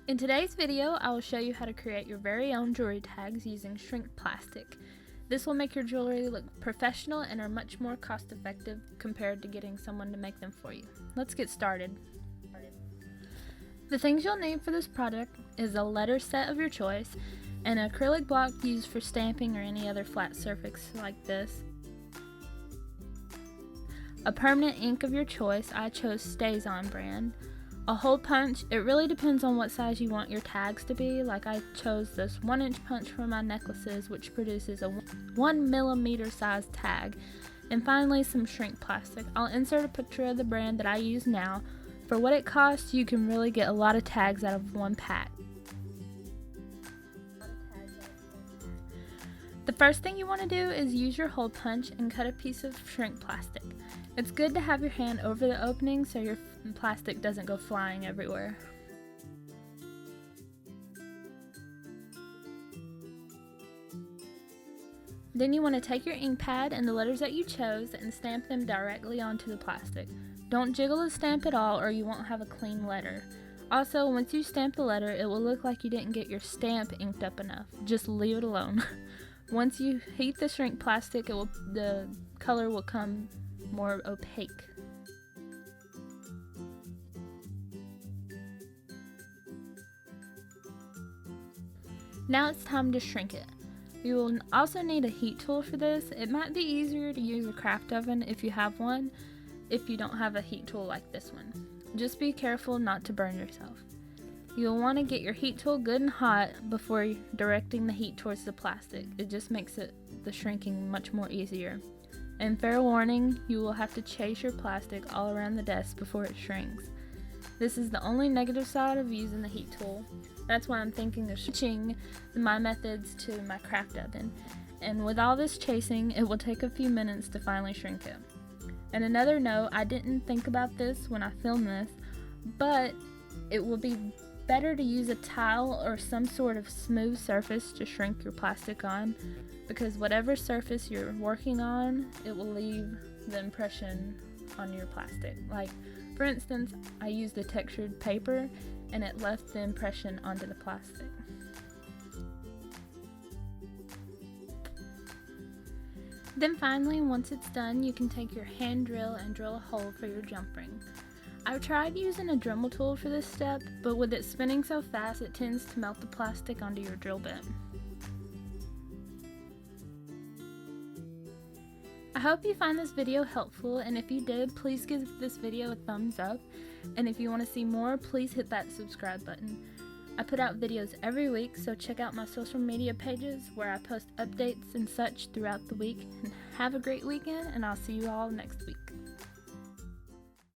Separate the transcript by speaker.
Speaker 1: In today's video, I will show you how to create your very own jewelry tags using shrink plastic. This will make your jewelry look professional and are much more cost effective compared to getting someone to make them for you. Let's get started. The things you'll need for this product is a letter set of your choice, an acrylic block used for stamping or any other flat surface like this, a permanent ink of your choice. I chose Stays On brand. A hole punch. It really depends on what size you want your tags to be. Like I chose this 1-inch punch for my necklaces, which produces a 1mm size tag. And finally, some shrink plastic. I'll insert a picture of the brand that I use now. For what it costs, you can really get a lot of tags out of one pack. The first thing you want to do is use your hole punch and cut a piece of shrink plastic. It's good to have your hand over the opening so your plastic doesn't go flying everywhere. Then you want to take your ink pad and the letters that you chose and stamp them directly onto the plastic. Don't jiggle the stamp at all or you won't have a clean letter. Also, once you stamp the letter, it will look like you didn't get your stamp inked up enough. Just leave it alone. Once you heat the shrink plastic, the color will come more opaque. Now it's time to shrink it. You will also need a heat tool for this. It might be easier to use a craft oven if you have one, if you don't have a heat tool like this one. Just be careful not to burn yourself. You'll want to get your heat tool good and hot before directing the heat towards the plastic. It just makes the shrinking much more easier. And fair warning, you will have to chase your plastic all around the desk before it shrinks. This is the only negative side of using the heat tool. That's why I'm thinking of switching my methods to my craft oven. And with all this chasing, it will take a few minutes to finally shrink it. And another note, I didn't think about this when I filmed this, but it will be better to use a towel or some sort of smooth surface to shrink your plastic on, because whatever surface you're working on, it will leave the impression on your plastic. Like, for instance, I used a textured paper and it left the impression onto the plastic. Then finally, once it's done, you can take your hand drill and drill a hole for your jump ring. I've tried using a Dremel tool for this step, but with it spinning so fast, it tends to melt the plastic onto your drill bit. I hope you find this video helpful, and if you did, please give this video a thumbs up, and if you want to see more, please hit that subscribe button. I put out videos every week, so check out my social media pages where I post updates and such throughout the week, and have a great weekend, and I'll see you all next week.